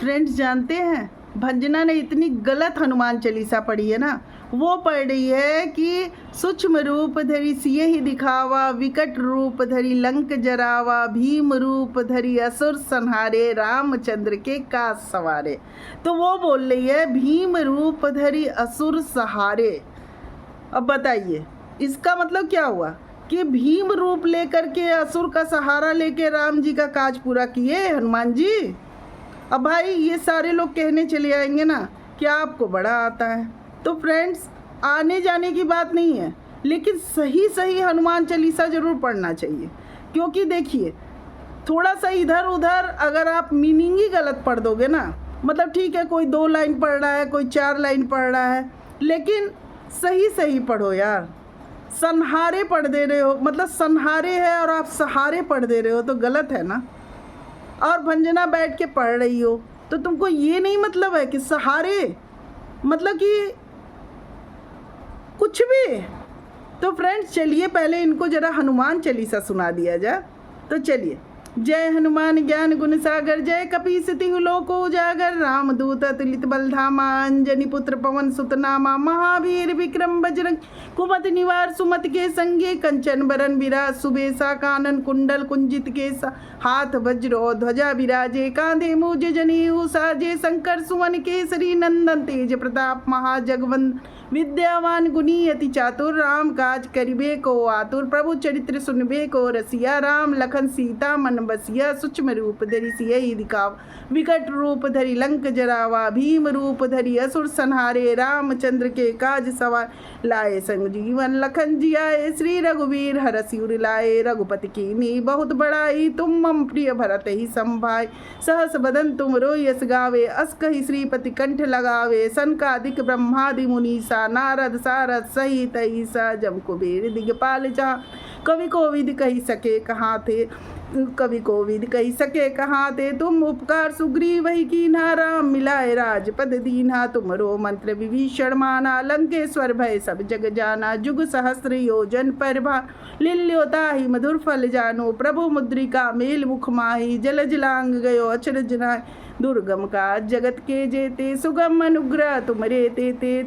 Friends जानते हैं, भंजना ने इतनी गलत हनुमान चालीसा पढ़ी है ना। वो पढ़ रही है कि सूक्ष्म रूप धरी सिय ही दिखावा, विकट रूप धरी लंक जरावा, भीम रूप धरी असुर संहारे, रामचंद्र के काज सवारे। तो वो बोल रही है भीम रूप धरी असुर सहारे। अब बताइए इसका मतलब क्या हुआ कि भीम रूप लेकर के असुर का सहारा लेके राम जी का काज पूरा किए हनुमान जी। अब भाई ये सारे लोग कहने चले आएंगे ना कि आपको बड़ा आता है। तो फ्रेंड्स आने जाने की बात नहीं है, लेकिन सही सही हनुमान चालीसा ज़रूर पढ़ना चाहिए। क्योंकि देखिए थोड़ा सा इधर उधर अगर आप मीनिंग ही गलत पढ़ दोगे ना, मतलब ठीक है कोई 2 लाइन पढ़ रहा है, कोई 4 लाइन पढ़ रहा है, लेकिन सही सही पढ़ो यार। संहारे पढ़ दे रहे हो, मतलब संहारे है और आप सहारे पढ़ दे रहे हो तो गलत है ना। और भंजना बैठ के पढ़ रही हो तो तुमको ये नहीं मतलब है कि सहारे मतलब कि कुछ भी। तो फ्रेंड्स चलिए पहले इनको जरा हनुमान चालीसा सुना दिया जाए। तो चलिए, जय हनुमान ज्ञान गुण सागर, जय कपीस तिहु लोको उजागर, रामदूत अतुलित बल धामा, अंजनी पुत्र पवन सुत नामा, महावीर विक्रम बजरंग, कुमति निवार सुमति के संगे, कंचन बरन विराज सुबेसा, कानन कुंडल कुंजित केसा, हाथ वज्रो ध्वजा विराजे, कांधे मूज जनेऊ साजे, शंकर सुवन केसरी नंदन, तेज प्रताप महाजगवंदन, विद्यावान गुणी अति चातुर, राम काज करिबे को आतुर, प्रभु चरित्र सुनबे को रसिया, राम लखन सीता मन बसिया, सूक्ष्म रूप धरि सियहि दिखावा, विकट रूप धरि लंक जरावा, भीम रूप धरि असुर संहारे, रामचंद्र के काज सवार, लाए संग जीवन लखन जियाए, श्री रघुवीर हरषि उर लाए, रघुपति कीन्ही बहुत बड़ाई, तुम मम प्रिय भरत ही संभाय, सहस बदन तुम रोयस गावे, अस कहि श्रीपति कंठ लगावे, सनकादिक ब्रह्मादि मुनीसा, नारद सारद सहित ईसा, जम कुबेर दिगपाल जा, कवि कोविद कही सके कहाँ थे, कवि कोविद कही सके कहाँ थे, तुम उपकार सुग्रीव ही कीन्हा, राम मिलाए राजपद दीन्हा, तुमरो मंत्र विभीषण माना, लंकेश्वर भय सब जग जाना, जुग सहस्र योजन पर भा, लिल्योताहि मधुर फल जानो, प्रभु मुद्रिका मेल मुख माही, जल जलांग गयो अचरज नाहि, दुर्गम का जगत के जेते, सुगम अनुग्रह तुमरे तेते,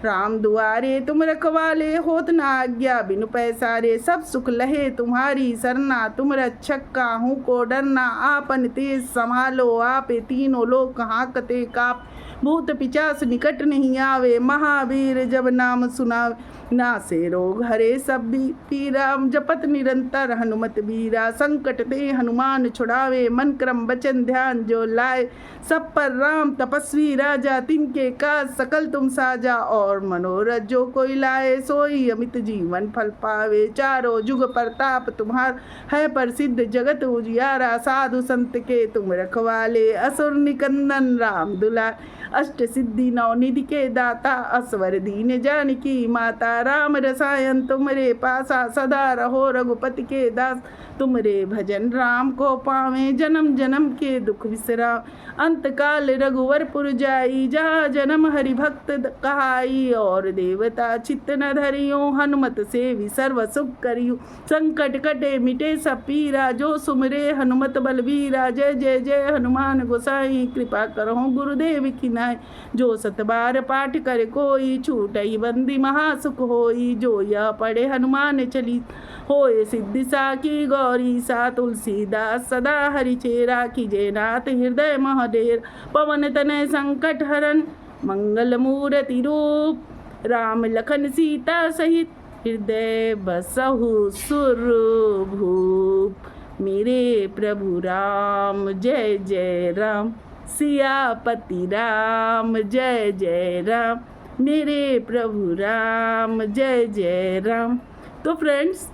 राम दुआरे तुम रखवाले, होत न आज्ञा बिनु पैसारे, सब सुख लहे तुम्हारी सरना, तुम रक्षक काहू को डरना, आपन तेज संभालो, आपे तीनों लोक हाँकते काप, भूत पिचास निकट नहीं आवे, महावीर जब नाम सुनावे, नासे रोग हरे सब पीरा, जपत निरंतर हनुमत बीरा, संकट ते हनुमान छुड़ावे, मन क्रम वचन ध्यान जो लाए, सब पर राम तपस्वी राजा, तिनके काज सकल तुम साजा, और मनोरथ जो कोई लाए, सोई अमित जीवन फल पावे, चारों जुग प्रताप तुम्हार है प्रसिद्ध, जगत उजियारा, साधु संत के तुम रखवाले, असुर निकंदन राम दुलार, अष्ट सिद्धि नवनिधि के दाता, असवर दीन जानकी माता, राम रसायन तुमरे पासा, सदा रहो रघुपति के दास, तुमरे भजन राम को पावे, जन्म जन्म के दुख विसराव, अंत काल रघुवरपुर जाई, जहाँ जन्म हरि भक्त कहाई, और देवता चित्त न धरियो, हनुमत से सर्व सुख करियो, संकट कटे मिटे सब पीरा, जो सुमरे हनुमत बलबीरा, जय जय जय हनुमान गोसाई, कृपा करो गुरुदेव की नाय, जो सतबार पाठ करे कोई, छूटई बंदी महासुख होई, जो यह पढ़े हनुमान चली, होए सिद्धि साकी गौरी सा, तुलसीदास सदा हरि चेरा, कीजे नाथ हृदय महाडेर, पवन तनय संकट हरन, मंगल मूर्ति रूप, राम लखन सीता सहित, हृदय बसहु सुरभूप, मेरे प्रभु राम जय जय राम, सियापति राम जय जय राम, मेरे प्रभु राम जय जय राम। तो फ्रेंड्स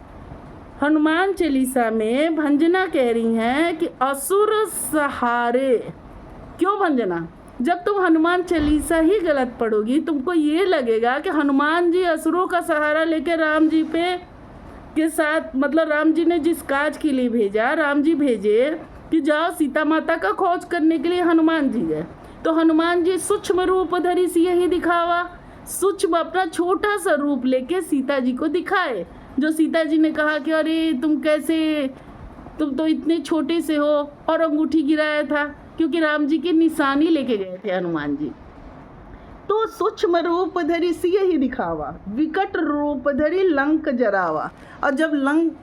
हनुमान चालीसा में भंजना कह रही हैं कि असुर सहारे। क्यों भंजना? जब तुम हनुमान चालीसा ही गलत पढ़ोगी तुमको ये लगेगा कि हनुमान जी असुरों का सहारा लेके राम जी पे के साथ, मतलब राम जी ने जिस काज के लिए भेजा, राम जी भेजे कि जाओ सीता माता का खोज करने के लिए, हनुमान जी गए। तो हनुमान जी सूक्ष्म रूप धरि सियहि दिखावा, सूक्ष्म अपना छोटा सा रूप लेके सीता जी को दिखाए। जो सीता जी ने कहा कि अरे तुम कैसे, तुम तो इतने छोटे से हो, और अंगूठी गिराया था क्योंकि राम जी की निशानी लेके गए थे हनुमान जी। तो सूक्ष्म रूप धरि सिय ही दिखावा, विकट रूप धरि लंक जरावा। और जब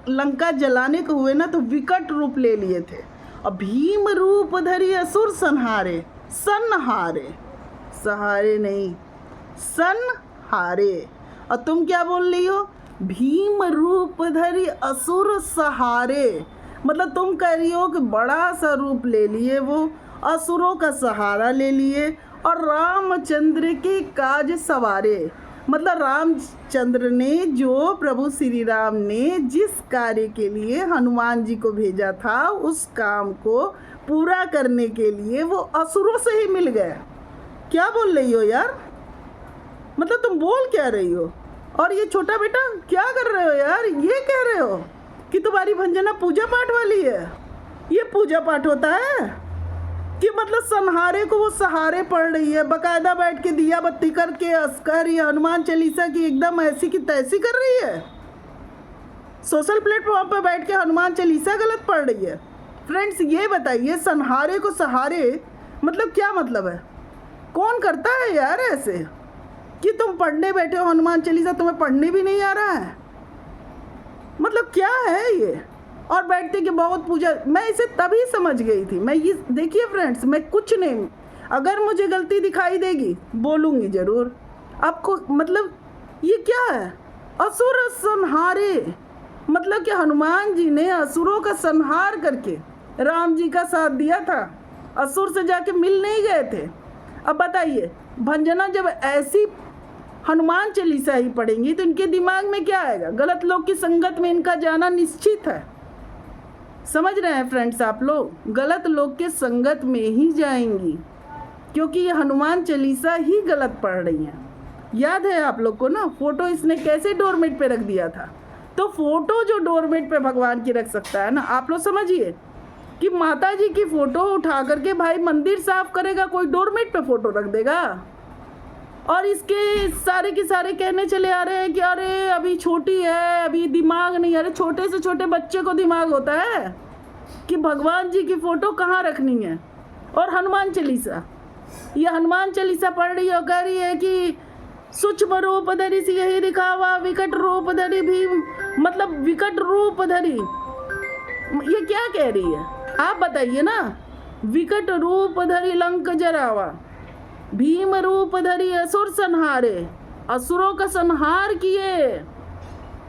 लंका जलाने को हुए ना तो विकट रूप ले लिए थे। और भीम रूप धरि असुर संहारे, संहारे, सहारे नहीं, संहारे। और तुम क्या बोल रही हो? भीम रूप धरि असुर सहारे। मतलब तुम कह रही हो कि बड़ा सा रूप ले लिए वो, असुरों का सहारा ले लिए और रामचंद्र के काज सवारे। मतलब रामचंद्र ने, जो प्रभु श्री राम ने जिस कार्य के लिए हनुमान जी को भेजा था, उस काम को पूरा करने के लिए वो असुरों से ही मिल गए। क्या बोल रही हो यार? मतलब तुम बोल क्या रही हो? और ये छोटा बेटा क्या कर रहे हो यार? ये कह रहे हो कि तुम्हारी भंजना पूजा पाठ वाली है? ये पूजा पाठ होता है कि मतलब संहारे को वो सहारे पढ़ रही है, बकायदा बैठ के दिया बत्ती करके अस्कर या हनुमान चालीसा की एकदम ऐसी की तैसी कर रही है। सोशल प्लेटफॉर्म पर बैठ के हनुमान चालीसा गलत पढ़ रही है। फ्रेंड्स ये बताइए, संहारे को सहारे मतलब क्या मतलब है? कौन करता है यार ऐसे कि तुम पढ़ने बैठे हो हनुमान चालीसा, तुम्हें पढ़ने भी नहीं आ रहा है? मतलब क्या है ये? और बैठते कि बहुत पूजा। मैं इसे तभी समझ गई थी। मैं ये देखिए फ्रेंड्स, मैं कुछ नहीं, अगर मुझे गलती दिखाई देगी बोलूँगी ज़रूर आपको। मतलब ये क्या है? असुर संहारे, मतलब कि हनुमान जी ने असुरों का संहार करके राम जी का साथ दिया था, असुर से जाके मिल नहीं गए थे। अब बताइए, भंजना जब ऐसी हनुमान चालीसा ही पढ़ेंगी तो इनके दिमाग में क्या आएगा? गलत लोग की संगत में इनका जाना निश्चित है। समझ रहे हैं फ्रेंड्स आप लोग? गलत लोग के संगत में ही जाएंगी, क्योंकि ये हनुमान चालीसा ही गलत पढ़ रही हैं। याद है आप लोग को ना, फोटो इसने कैसे डोरमेट पे रख दिया था? तो फोटो जो डोरमेट पे भगवान की रख सकता है ना, आप लोग समझिए कि माता जी की फोटो उठा करके भाई मंदिर साफ करेगा, कोई डोरमेट पे फोटो रख देगा? और इसके सारे के सारे कहने चले आ रहे हैं कि अरे अभी छोटी है, अभी दिमाग नहीं। अरे छोटे से छोटे बच्चे को दिमाग होता है कि भगवान जी की फ़ोटो कहाँ रखनी है। और हनुमान चालीसा, ये हनुमान चालीसा पढ़ रही है और कह रही है कि सूक्ष्म रूप धरि से यही दिखावा, विकट रूप धरि भी, मतलब विकट रूप धरि, ये क्या कह रही है आप बताइए ना? विकट रूप धरि लंक जरावा, भीम रूप धरि असुर संहारे, असुरों का संहार किए,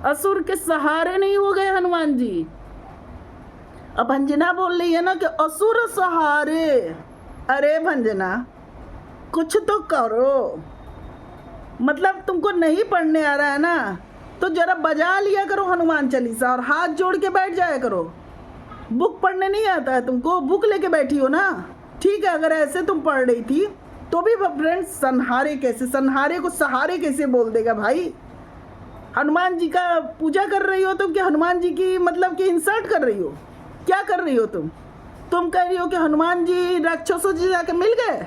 असुर के सहारे नहीं हो गए हनुमान जी। अब भंजना बोल रही है ना कि असुर सहारे। अरे भंजना कुछ तो करो, मतलब तुमको नहीं पढ़ने आ रहा है ना तो जरा बजा लिया करो हनुमान चालीसा और हाथ जोड़ के बैठ जाया करो। बुक पढ़ने नहीं आता है तुमको? बुक लेके बैठी हो ना, ठीक है। अगर ऐसे तुम पढ़ रही थी तो भी फ्रेंड्स संहारे कैसे, संहारे को सहारे कैसे बोल देगा भाई? हनुमान जी का पूजा कर रही हो तुम कि हनुमान जी की मतलब कि इंसल्ट कर रही हो? क्या कर रही हो तुम? तुम कह रही हो कि हनुमान जी राक्षसों से जाके मिल गए,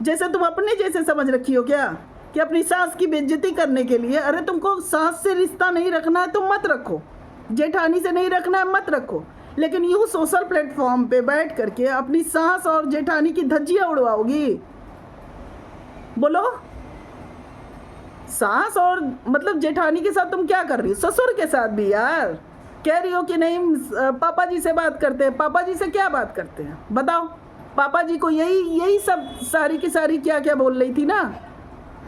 जैसे तुम अपने जैसे समझ रखी हो क्या कि अपनी सास की बेइज्जती करने के लिए? अरे तुमको सास से रिश्ता नहीं रखना है तो मत रखो, जेठानी से नहीं रखना है मत रखो, लेकिन यूँ सोशल प्लेटफॉर्म पे बैठ करके अपनी सास और जेठानी की धज्जियाँ उड़वाओगी? बोलो, सास और मतलब जेठानी के साथ तुम क्या कर रही हो? ससुर के साथ भी यार कह रही हो कि नहीं पापा जी से बात करते हैं। पापा जी से क्या बात करते हैं बताओ? पापा जी को यही सब सारी की सारी क्या क्या बोल रही थी ना।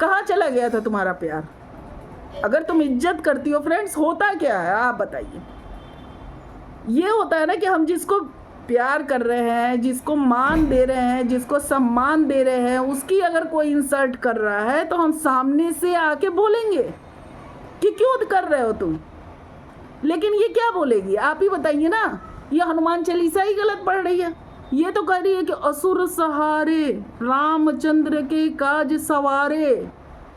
कहाँ चला गया था तुम्हारा प्यार? अगर तुम इज्जत करती हो फ्रेंड्स, होता क्या है आप बताइए? ये होता है ना कि हम जिसको प्यार कर रहे हैं, जिसको मान दे रहे हैं, जिसको सम्मान दे रहे हैं, उसकी अगर कोई इंसल्ट कर रहा है तो हम सामने से आके बोलेंगे कि क्यों कर रहे हो तुम। लेकिन ये क्या बोलेगी आप ही बताइए ना? ये हनुमान चालीसा ही गलत पढ़ रही है। ये तो कह रही है कि असुर सहारे, रामचंद्र के काज सवारे।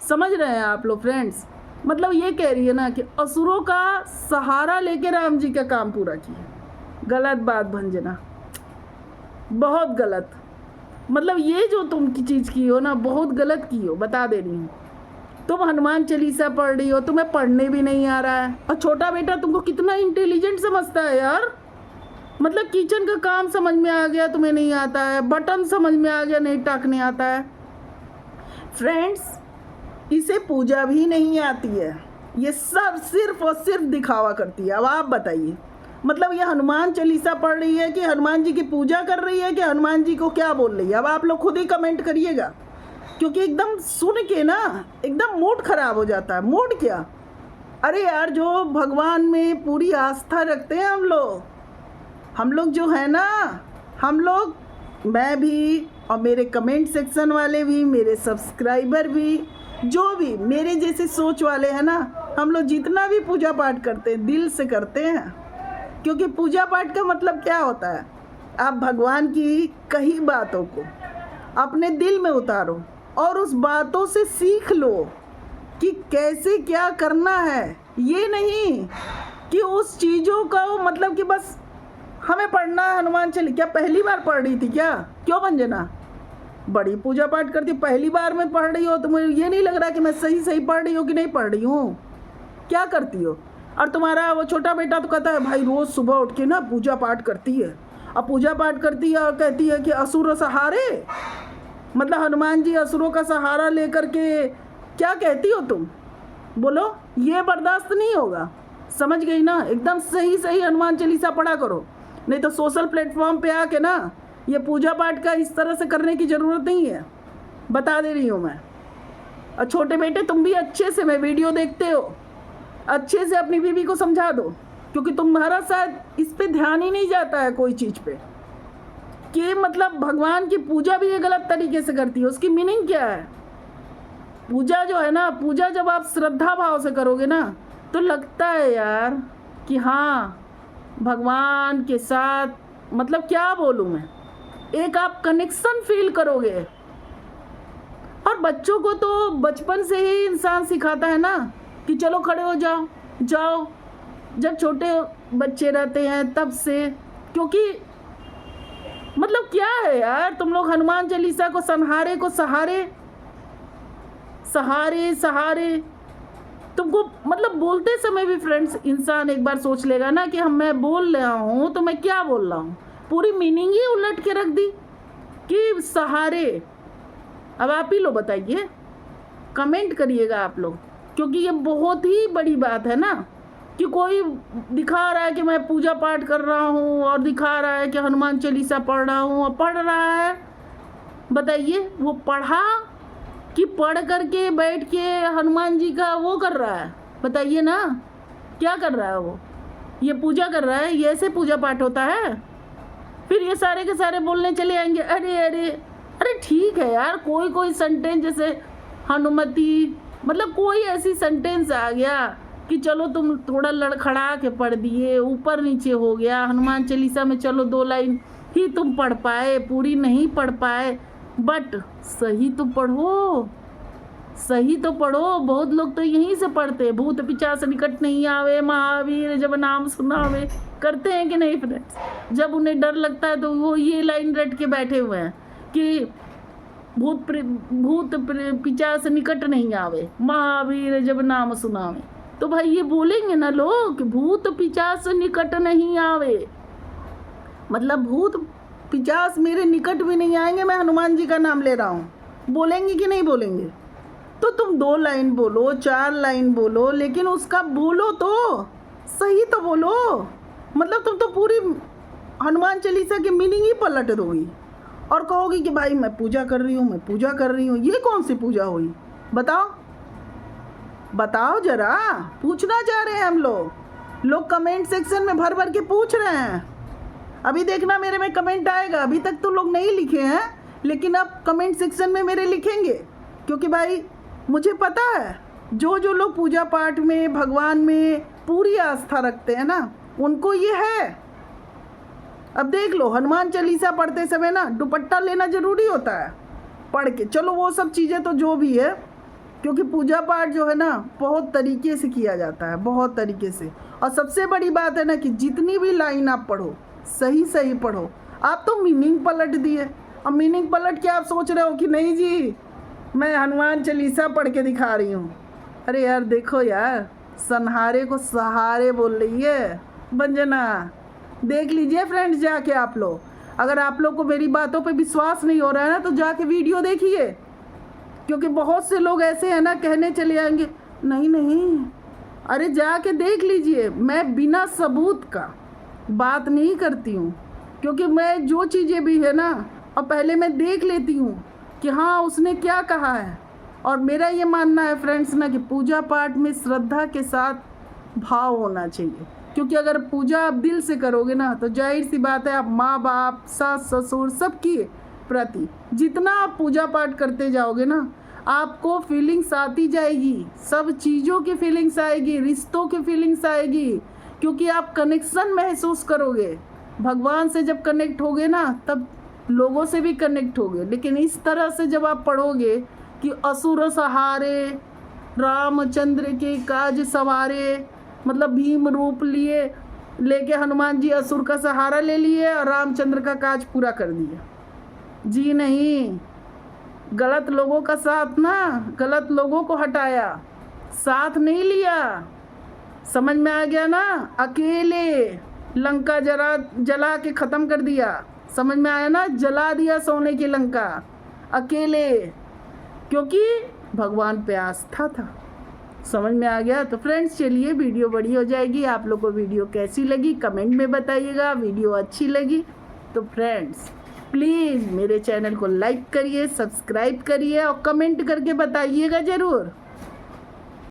समझ रहे हैं आप लोग फ्रेंड्स? मतलब ये कह रही है ना कि असुरों का सहारा लेके राम जी का काम पूरा किया। गलत बात भंजना, बहुत गलत। मतलब ये जो तुम की चीज़ की हो ना, बहुत गलत की हो, बता दे रही हूँ। तुम हनुमान चालीसा पढ़ रही हो, तुम्हें पढ़ने भी नहीं आ रहा है, और छोटा बेटा तुमको कितना इंटेलिजेंट समझता है यार। मतलब किचन का काम समझ में आ गया, तुम्हें नहीं आता है, बटन समझ में आ गया, नहीं टाकने आता है। फ्रेंड्स, इसे पूजा भी नहीं आती है, ये सब सिर्फ और सिर्फ दिखावा करती है। अब आप बताइए, मतलब ये हनुमान चालीसा पढ़ रही है कि हनुमान जी की पूजा कर रही है कि हनुमान जी को क्या बोल रही है? अब आप लोग खुद ही कमेंट करिएगा, क्योंकि एकदम सुन के ना एकदम मूड खराब हो जाता है। मूड क्या, अरे यार, जो भगवान में पूरी आस्था रखते हैं हम लोग जो है ना, हम लोग, मैं भी और मेरे कमेंट सेक्शन वाले भी, मेरे सब्सक्राइबर भी, जो भी मेरे जैसे सोच वाले हैं ना, हम लोग जितना भी पूजा पाठ करते हैं दिल से करते हैं। क्योंकि पूजा पाठ का मतलब क्या होता है, आप भगवान की कही बातों को अपने दिल में उतारो और उस बातों से सीख लो कि कैसे क्या करना है। ये नहीं कि उस चीज़ों का मतलब कि बस हमें पढ़ना है हनुमान चालीसा। क्या पहली बार पढ़ रही थी क्या? क्यों मंजना, बड़ी पूजा पाठ करती, पहली बार में पढ़ रही हो तो मुझे ये नहीं लग रहा कि मैं सही पढ़ रही हूँ कि नहीं पढ़ रही हूँ। क्या करती हो? और तुम्हारा वो छोटा बेटा तो कहता है भाई रोज़ सुबह उठ के ना पूजा पाठ करती है, अब पूजा पाठ करती है और कहती है कि असुर सहारे, मतलब हनुमान जी असुरों का सहारा लेकर के क्या कहती हो तुम? बोलो, ये बर्दाश्त नहीं होगा। समझ गई ना? एकदम सही हनुमान चालीसा पढ़ा करो, नहीं तो सोशल प्लेटफॉर्म पे आके ना ये पूजा पाठ का इस तरह से करने की ज़रूरत नहीं है, बता दे रही हूँ मैं। और छोटे बेटे, तुम भी अच्छे से, मैं वीडियो देखते हो, अच्छे से अपनी बीवी को समझा दो, क्योंकि तुम्हारा शायद इस पे ध्यान ही नहीं जाता है कोई चीज़ पे, कि मतलब भगवान की पूजा भी ये गलत तरीके से करती है। उसकी मीनिंग क्या है? पूजा जो है ना, पूजा जब आप श्रद्धा भाव से करोगे ना, तो लगता है यार कि हाँ भगवान के साथ, मतलब क्या बोलूँ मैं, एक आप कनेक्शन फील करोगे। और बच्चों को तो बचपन से ही इंसान सिखाता है ना कि चलो खड़े हो जाओ, जब छोटे बच्चे रहते हैं तब से। क्योंकि मतलब क्या है यार, तुम लोग हनुमान चालीसा को सन्हारे को सहारे तुमको, मतलब बोलते समय भी फ्रेंड्स इंसान एक बार सोच लेगा ना कि मैं बोल रहा हूँ तो मैं क्या बोल रहा हूँ, पूरी मीनिंग ही उलट के रख दी कि सहारे। अब आप ही लोग बताइए, कमेंट करिएगा आप लोग, क्योंकि ये बहुत ही बड़ी बात है ना कि कोई दिखा रहा है कि मैं पूजा पाठ कर रहा हूँ और दिखा रहा है कि हनुमान चालीसा पढ़ रहा हूँ, और पढ़ रहा है, बताइए वो पढ़ा कि पढ़ करके बैठ के हनुमान जी का वो कर रहा है? बताइए ना, क्या कर रहा है वो? ये पूजा कर रहा है? ये ऐसे पूजा पाठ होता है? फिर ये सारे के सारे बोलने चले आएंगे अरे ठीक है यार, कोई सेंटेंस जैसे हनुमती, मतलब कोई ऐसी सेंटेंस आ गया कि चलो तुम थोड़ा लड़खड़ा के पढ़ दिए, ऊपर नीचे हो गया। हनुमान चालीसा में चलो 2 लाइन ही तुम पढ़ पाए, पूरी नहीं पढ़ पाए, बट सही तो पढ़ो। बहुत लोग तो यहीं से पढ़ते, भूत पिशाच निकट नहीं आवे, महावीर जब नाम सुनावे, करते हैं कि नहीं फ्रेंड्स? जब उन्हें डर लगता है तो वो ये लाइन रट के बैठे हुए हैं कि भूत पिशाच निकट नहीं आवे, महावीर जब नाम सुनावे। तो भाई ये बोलेंगे ना लोग कि भूत पिशाच निकट नहीं आवे, मतलब भूत पिशाच मेरे निकट भी नहीं आएंगे, मैं हनुमान जी का नाम ले रहा हूँ। बोलेंगे कि नहीं बोलेंगे? तो तुम 2 लाइन बोलो, 4 लाइन बोलो, लेकिन उसका बोलो तो सही तो बोलो। मतलब तुम तो पूरी हनुमान चालीसा की मीनिंग ही पलट दोगी और कहोगी कि भाई मैं पूजा कर रही हूँ। ये कौन सी पूजा हुई? बताओ जरा, पूछना चाह रहे हैं हम लोग कमेंट सेक्शन में भर के पूछ रहे हैं। अभी देखना मेरे में कमेंट आएगा, अभी तक तो लोग नहीं लिखे हैं, लेकिन अब कमेंट सेक्शन में मेरे लिखेंगे, क्योंकि भाई मुझे पता है जो लोग पूजा पाठ में, भगवान में पूरी आस्था रखते हैं ना, उनको ये है। अब देख लो, हनुमान चालीसा पढ़ते समय ना दुपट्टा लेना ज़रूरी होता है पढ़ के, चलो वो सब चीज़ें तो जो भी है, क्योंकि पूजा पाठ जो है ना बहुत तरीके से किया जाता है, बहुत तरीके से। और सबसे बड़ी बात है ना कि जितनी भी लाइन आप पढ़ो, सही पढ़ो। आप तो मीनिंग पलट दिए, अब मीनिंग पलट के आप सोच रहे हो कि नहीं जी मैं हनुमान चालीसा पढ़ के दिखा रही हूँ। अरे यार देखो यार, सन्हारे को सहारे बोल रही है, बंजना देख लीजिए फ्रेंड्स जाके आप लोग, अगर आप लोग को मेरी बातों पे विश्वास नहीं हो रहा है ना तो जाके वीडियो देखिए, क्योंकि बहुत से लोग ऐसे हैं ना कहने चले आएंगे नहीं नहीं, अरे जाके देख लीजिए। मैं बिना सबूत का बात नहीं करती हूँ, क्योंकि मैं जो चीज़ें भी है ना और पहले मैं देख लेती हूँ कि हाँ उसने क्या कहा है। और मेरा ये मानना है फ्रेंड्स ना कि पूजा पाठ में श्रद्धा के साथ भाव होना चाहिए, क्योंकि अगर पूजा आप दिल से करोगे ना तो जाहिर सी बात है आप माँ बाप सास ससुर सबकी प्रति जितना आप पूजा पाठ करते जाओगे ना आपको फीलिंग्स आती जाएगी, सब चीज़ों की फीलिंग्स आएगी, रिश्तों की फीलिंग्स आएगी, क्योंकि आप कनेक्शन महसूस करोगे। भगवान से जब कनेक्ट होगे ना तब लोगों से भी कनेक्ट होगे। लेकिन इस तरह से जब आप पढ़ोगे कि असुर सहारे रामचंद्र के काज सवारे, मतलब भीम रूप लेके हनुमान जी असुर का सहारा ले लिए और रामचंद्र का काज पूरा कर दिया। जी नहीं, गलत लोगों का साथ ना, गलत लोगों को हटाया, साथ नहीं लिया। समझ में आ गया ना? अकेले लंका जला के ख़त्म कर दिया। समझ में आया ना? जला दिया सोने की लंका अकेले, क्योंकि भगवान पे आस्था था। समझ में आ गया? तो फ्रेंड्स चलिए वीडियो बड़ी हो जाएगी। आप लोग को वीडियो कैसी लगी कमेंट में बताइएगा। वीडियो अच्छी लगी तो फ्रेंड्स प्लीज़ मेरे चैनल को लाइक करिए, सब्सक्राइब करिए और कमेंट करके बताइएगा ज़रूर।